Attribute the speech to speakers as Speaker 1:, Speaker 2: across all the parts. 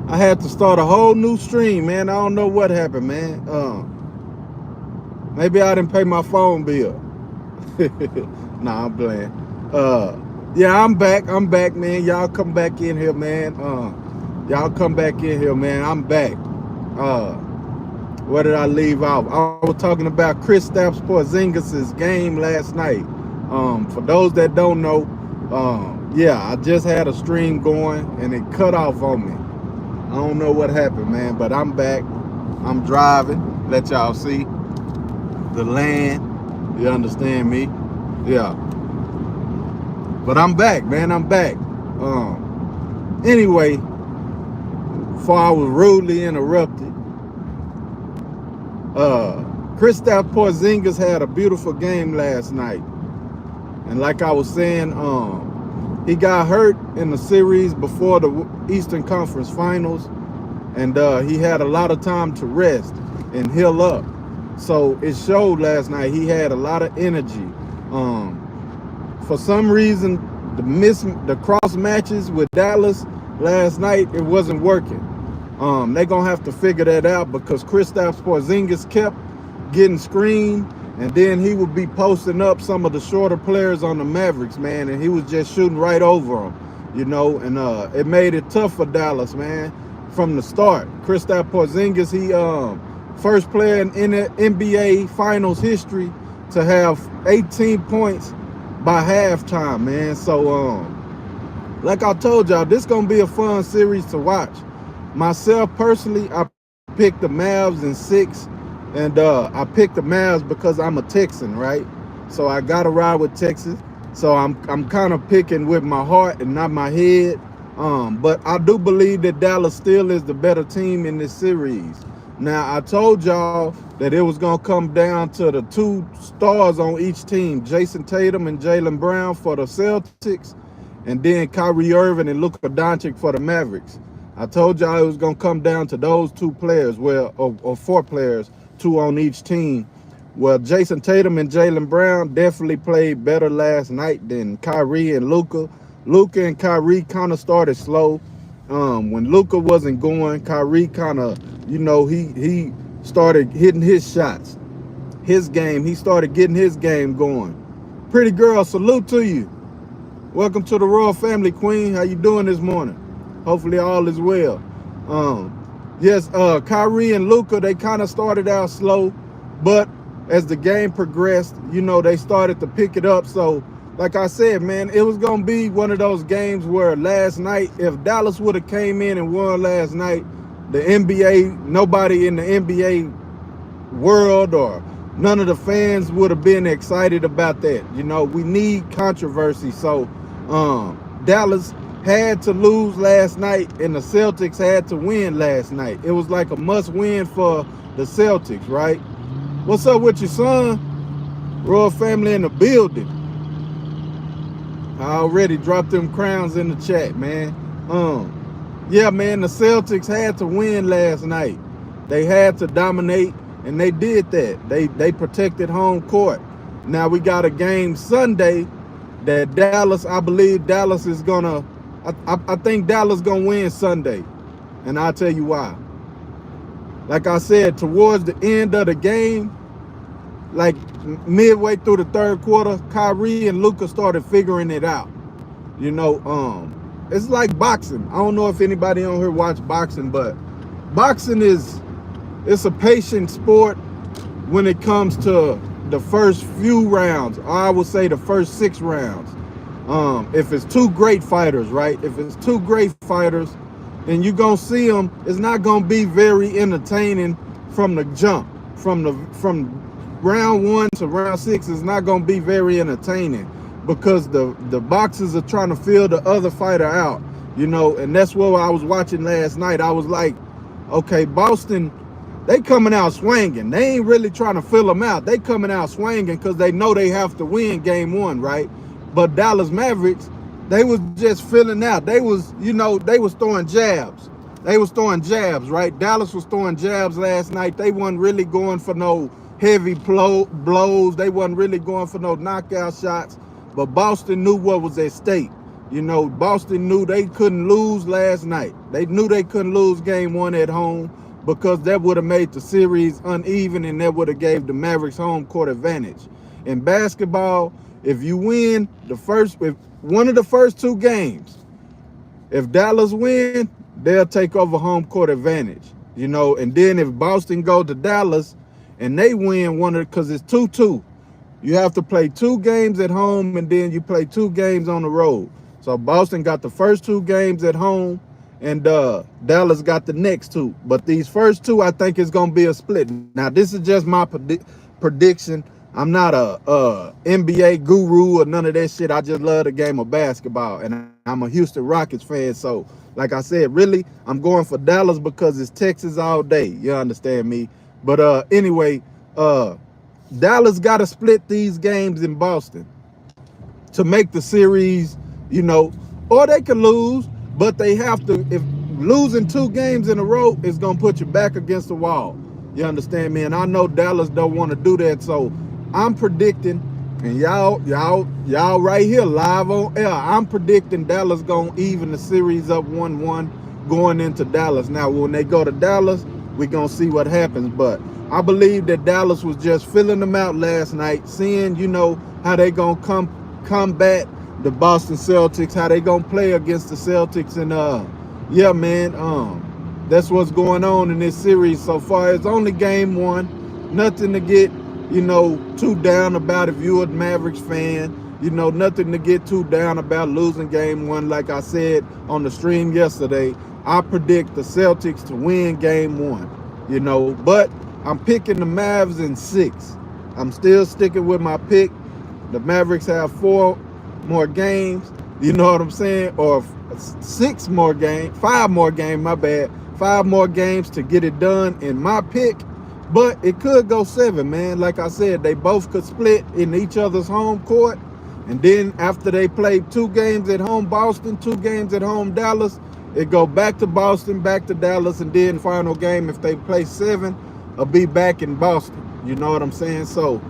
Speaker 1: I had to start a whole new stream, man. I don't know what happened, man. Maybe I didn't pay my phone bill. Nah, I'm playing. Yeah, I'm back. I'm back, man. Y'all come back in here, man. Y'all come back in here, man. I'm back. Uh, where did I leave off? I was talking about Kristaps Porzingis' game last night. For those that don't know, yeah, I just had a stream going and it cut off on me. I don't know what happened, man, but I'm back. I'm driving. Let y'all see the land. You understand me? Yeah. But I'm back, man. I'm back. Anyway, before I was rudely interrupted, Kristaps Porzingis had a beautiful game last night. And like I was saying, he got hurt in the series before the Eastern Conference Finals, and he had a lot of time to rest and heal up. So it showed last night. He had a lot of energy. For some reason, the cross matches with Dallas last night, it wasn't working. They're gonna have to figure that out because Kristaps Porzingis kept getting screened, and then he would be posting up some of the shorter players on the Mavericks, man, and he was just shooting right over them, you know, and it made it tough for Dallas, man, from the start. Kristaps Porzingis, he first player in the NBA Finals history to have 18 points by halftime, man. So, like I told y'all, this gonna be a fun series to watch. Myself personally, I picked the Mavs in 6. And I picked the Mavs because I'm a Texan, right? So I gotta ride with Texas. So I'm kind of picking with my heart and not my head. But I do believe that Dallas still is the better team in this series. Now I told y'all that it was gonna come down to the 2 stars on each team, Jason Tatum and Jaylen Brown for the Celtics, and then Kyrie Irving and Luka Doncic for the Mavericks. I told y'all it was gonna come down to those 2 players, well, or 4 players. 2 on each team. Well, Jason Tatum and Jaylen Brown definitely played better last night than Kyrie and Luka. Luka and Kyrie kind of started slow. When Luka wasn't going, Kyrie kind of, you know, he started hitting his shots. His game, he started getting his game going. Pretty girl, salute to you. Welcome to the Royal Family, Queen. How you doing this morning? Hopefully all is well. Yes, Kyrie and Luka, they kind of started out slow, but as the game progressed, you know, they started to pick it up. So, like I said, man, it was going to be one of those games where last night, if Dallas would have came in and won last night, the NBA, nobody in the NBA world or none of the fans would have been excited about that. You know, we need controversy. So, Dallas had to lose last night and the Celtics had to win last night. It was like a must win for the Celtics, right? What's up with your son? Royal Family in the building. I already dropped them crowns in the chat, man. Yeah, man, the Celtics had to win last night. They had to dominate, and they did that. They protected home court. Now we got a game Sunday that Dallas, I believe Dallas is gonna, I think Dallas gonna win Sunday, and I'll tell you why. Like I said, towards the end of the game, like midway through the third quarter, Kyrie and Luka started figuring it out. You know, it's like boxing. I don't know if anybody on here watch boxing, but boxing it's a patient sport when it comes to the first few rounds. I would say the first 6 rounds. If it's 2 great fighters, right? If it's 2 great fighters, and you're gonna see them, it's not gonna be very entertaining from the jump. From round 1 to round 6 is not gonna be very entertaining because the boxers are trying to feel the other fighter out, you know, and that's what I was watching last night. I was like, okay, Boston, they coming out swinging. They ain't really trying to fill them out. They coming out swinging because they know they have to win game 1, right? But Dallas Mavericks, they was just filling out. They was, you know, they was throwing jabs. They was throwing jabs, right? Dallas was throwing jabs last night. They wasn't really going for no heavy blows. They wasn't really going for no knockout shots. But Boston knew what was at stake. You know, Boston knew they couldn't lose last night. They knew they couldn't lose game 1 at home because that would have made the series uneven and that would have gave the Mavericks home court advantage. In basketball, if you win if one of the first 2 games, if Dallas win, they'll take over home court advantage. You know, and then if Boston go to Dallas and they win because it's 2-2, you have to play 2 games at home and then you play 2 games on the road. So Boston got the first 2 games at home and Dallas got the next 2. But these first 2, I think it's going to be a split. Now, this is just my prediction. I'm not a NBA guru or none of that shit. I just love the game of basketball. And I'm a Houston Rockets fan. So, like I said, really, I'm going for Dallas because it's Texas all day. You understand me? But anyway, Dallas got to split these games in Boston to make the series, you know, or they could lose, but they have to. If losing 2 games in a row is going to put you back against the wall. You understand me? And I know Dallas don't want to do that. So I'm predicting, and y'all right here live on air, I'm predicting Dallas going to even the series up 1-1 going into Dallas. Now, when they go to Dallas, we're going to see what happens. But I believe that Dallas was just filling them out last night, seeing, you know, how they going to combat the Boston Celtics, how they going to play against the Celtics. And, yeah, man, that's what's going on in this series so far. It's only game 1. Nothing to get, you know, too down about if you're a Mavericks fan. You know, nothing to get too down about losing game 1. Like I said on the stream yesterday, I predict the Celtics to win game 1, you know. But I'm picking the Mavs in 6. I'm still sticking with my pick. The Mavericks have 4 more games, you know what I'm saying? Or 5 more games, my bad. 5 more games to get it done in my pick. But it could go 7, man. Like I said, they both could split in each other's home court. And then after they play 2 games at home Boston, 2 games at home Dallas, it go back to Boston, back to Dallas, and then final game, if they play 7, will be back in Boston. You know what I'm saying? So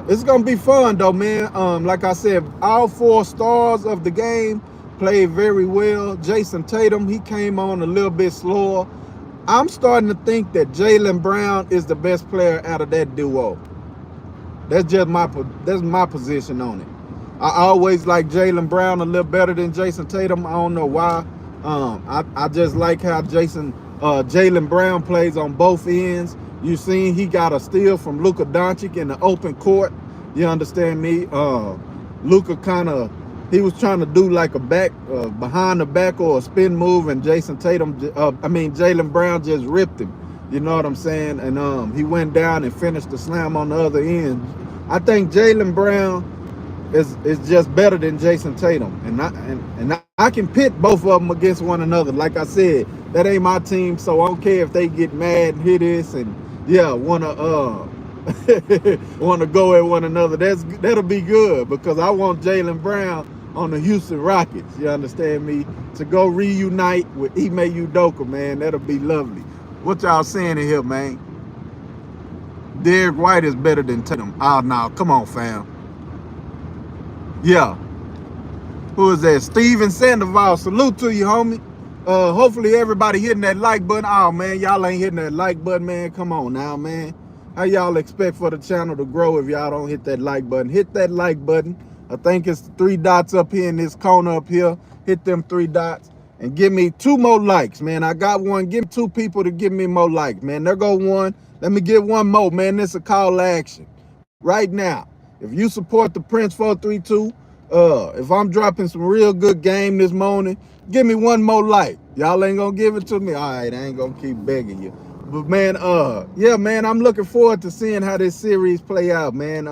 Speaker 1: it's gonna be fun though, man. Like I said, all 4 stars of the game played very well. Jason Tatum, he came on a little bit slower. I'm starting to think that Jaylen Brown is the best player out of that duo. That's my position on it. I always like Jaylen Brown a little better than Jason Tatum. I don't know why. I just like how Jaylen Brown plays on both ends. You seen he got a steal from Luka Doncic in the open court. You understand me? Luka he was trying to do like a behind the back or a spin move, and Jaylen Brown just ripped him. You know what I'm saying? And he went down and finished the slam on the other end. I think Jaylen Brown is just better than Jason Tatum, and I can pit both of them against one another. Like I said, that ain't my team, so I don't care if they get mad and hit this and wanna go at one another. That'll be good because I want Jaylen Brown on the Houston Rockets. You understand me? To go reunite with Ime Udoka, man. That'll be lovely. What y'all saying in here, man? Derek White is better than Tatum. Oh, no, come on, fam. Yeah. Who is that? Steven Sandoval. Salute to you, homie. Hopefully everybody hitting that like button. Oh, man, y'all ain't hitting that like button, man. Come on now, man. How y'all expect for the channel to grow if y'all don't hit that like button? Hit that like button. I think it's the 3 dots up here in this corner up here. Hit them 3 dots and give me 2 more likes, man. I got one. Give 2 people to give me more likes, man. There go 1. Let me get 1 more, man. This is a call to action. Right now, if you support the Prince432, if I'm dropping some real good game this morning, give me 1 more like. Y'all ain't gonna give it to me? All right, I ain't gonna keep begging you. But man, yeah, man, I'm looking forward to seeing how this series play out, man.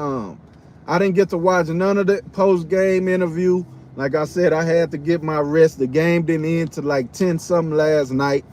Speaker 1: I didn't get to watch none of the post-game interview. Like I said, I had to get my rest. The game didn't end till like 10-something last night.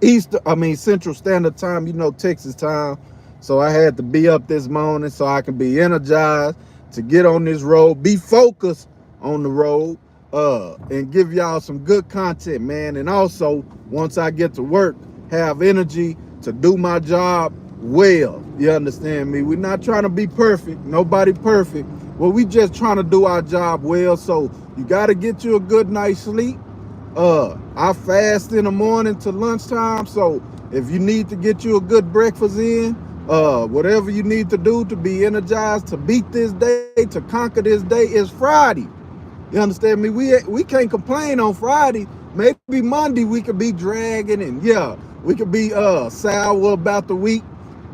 Speaker 1: Central Standard Time, you know, Texas time. So I had to be up this morning so I can be energized to get on this road, be focused on the road, and give y'all some good content, man. And also, once I get to work, have energy to do my job well. You understand me? We're not trying to be perfect. Nobody perfect. Well, we just trying to do our job well. So you got to get you a good night's sleep. I fast in the morning to lunchtime. So if you need to get you a good breakfast in, whatever you need to do to be energized, to beat this day, to conquer this day, is Friday. You understand me? We can't complain on Friday. Maybe Monday we could be dragging, and yeah, we could be sour about the week.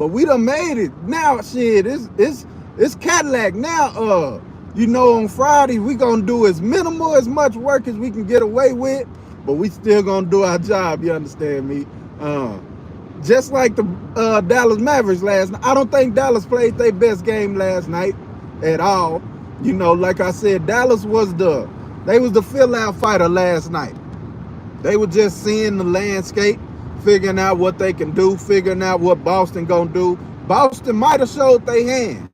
Speaker 1: But we done made it. Now shit, it's Cadillac. Now you know, on Friday we gonna do as much work as we can get away with, but we still gonna do our job, you understand me? Just like the Dallas Mavericks last night. I don't think Dallas played their best game last night at all. You know, like I said, Dallas was the fill-out fighter last night. They were just seeing the landscape, figuring out what they can do, figuring out what Boston gonna do. Boston might have showed their hand.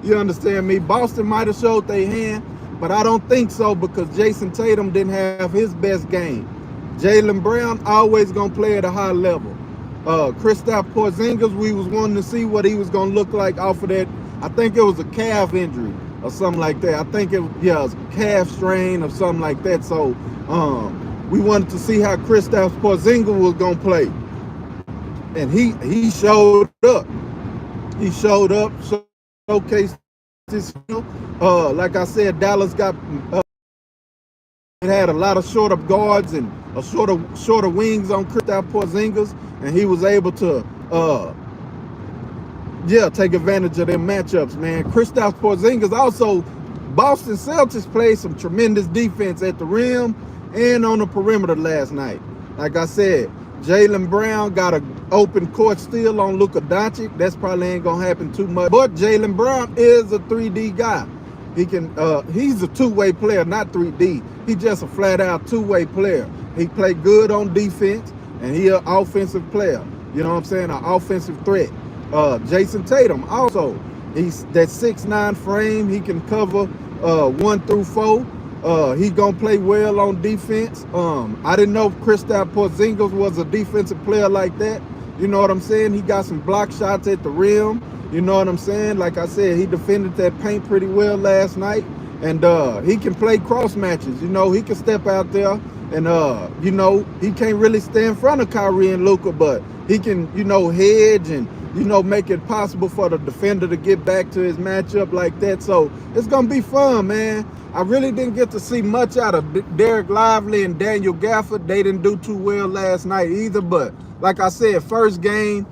Speaker 1: You understand me? Boston might have showed their hand, but I don't think so, because Jason Tatum didn't have his best game. Jaylen Brown always gonna play at a high level. Kristaps Porzingis, we was wanting to see what he was gonna look like off of that. I think it was a calf injury or something like that. I think it was a calf strain or something like that. So we wanted to see how Kristaps Porzingis was gonna play, and he showed up. He showed up, showcased his skill. Like I said, Dallas got it had a lot of shorter guards and a shorter wings on Kristaps Porzingis, and he was able to take advantage of them matchups, man. Kristaps Porzingis also, Boston Celtics played some tremendous defense at the rim and on the perimeter last night. Like I said, Jaylen Brown got an open court steal on Luka Doncic. That's probably ain't gonna happen too much. But Jaylen Brown is a 3D guy. He can he's a two-way player, not 3D. He's just a flat-out two-way player. He played good on defense, and he an offensive player. You know what I'm saying? An offensive threat. Jason Tatum also, he's that 6'9" frame. He can cover 1 through 4. He gonna play well on defense. I didn't know if Kristaps Porzingis was a defensive player like that. You know what I'm saying? He got some block shots at the rim. You know what I'm saying? Like I said, he defended that paint pretty well last night. And he can play cross matches. You know, he can step out there and, you know, he can't really stay in front of Kyrie and Luka, but he can, you know, hedge and, you know, make it possible for the defender to get back to his matchup like that. So it's going to be fun, man. I really didn't get to see much out of Derek Lively and Daniel Gafford. They didn't do too well last night either. But like I said, first game,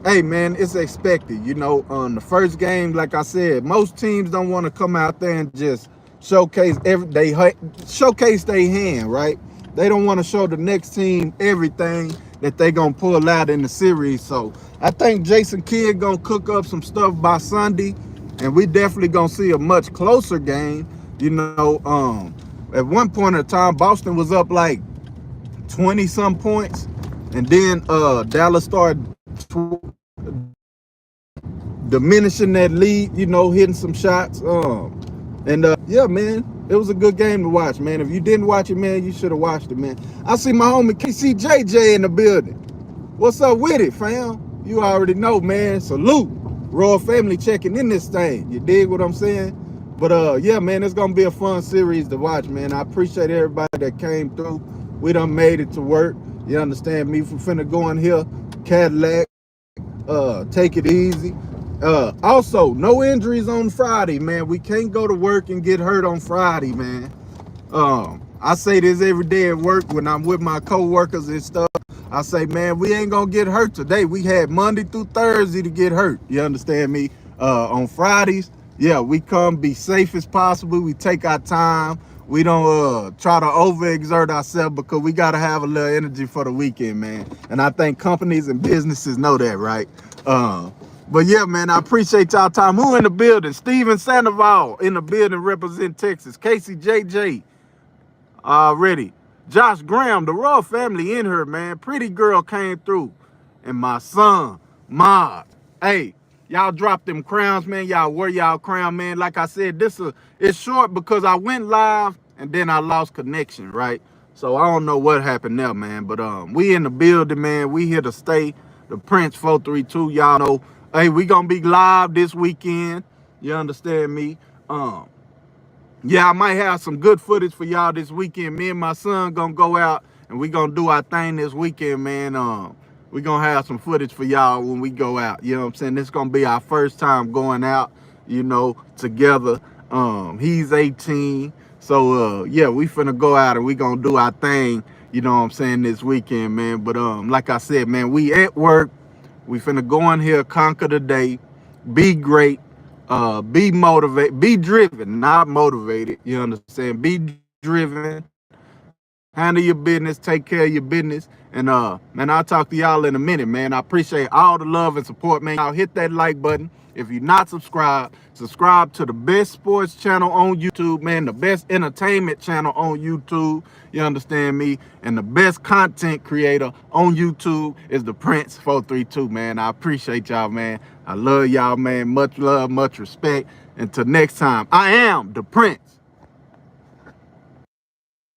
Speaker 1: hey, man, it's expected. You know, on the first game, like I said, most teams don't want to come out there and just showcase showcase their hand, right? They don't want to show the next team everything that they going to pull out in the series. So I think Jason Kidd going to cook up some stuff by Sunday, and we definitely going to see a much closer game. You know, at one point in time, Boston was up like 20-some points, and then Dallas started diminishing that lead, you know, hitting some shots. Yeah, man, it was a good game to watch, man. If you didn't watch it, man, you should have watched it, man. I see my homie KCJJ in the building. What's up with it, fam? You already know, man. Salute. Royal family checking in this thing. You dig what I'm saying? But yeah, man, it's gonna be a fun series to watch, man. I appreciate everybody that came through. We done made it to work. You understand me? We're finna go in here, Cadillac, take it easy. Also, no injuries on Friday, man. We can't go to work and get hurt on Friday, man. I say this every day at work when I'm with my co-workers and stuff. I say, man, we ain't gonna get hurt today. We had Monday through Thursday to get hurt. You understand me? On Fridays, yeah, we come be safe as possible. We take our time. We don't try to overexert ourselves, because we got to have a little energy for the weekend, man. And I think companies and businesses know that, right? But yeah, man, I appreciate y'all time. Who in the building? Steven Sandoval in the building, represent Texas. Casey JJ already. Josh Graham, the Royal family in here, man. Pretty girl came through. And my son, Mod. Hey, y'all drop them crowns, man. Y'all wear y'all crown, man. Like I said, it's short because I went live and then I lost connection, right? So I don't know what happened there, man. But we in the building, man. We here to stay. The Prince432, y'all know. Hey, we gonna be live this weekend. You understand me? Um, yeah, I might have some good footage for y'all this weekend. Me and my son gonna go out and we gonna do our thing this weekend, man. We gonna have some footage for y'all when we go out. You know what I'm saying? This gonna be our first time going out, you know, together. He's 18. So yeah, we finna go out and we gonna do our thing, you know what I'm saying, this weekend, man. But like I said, man, we at work. We finna go in here, conquer the day, be great, be motivated, be driven, not motivated. You understand? Be driven, handle your business, take care of your business. And man, I'll talk to y'all in a minute, man. I appreciate all the love and support, man. Y'all hit that like button. If you're not subscribed, subscribe to the best sports channel on YouTube, man. The best entertainment channel on YouTube. You understand me? And the best content creator on YouTube is the Prince432, man. I appreciate y'all, man. I love y'all, man. Much love, much respect. Until next time, I am the Prince.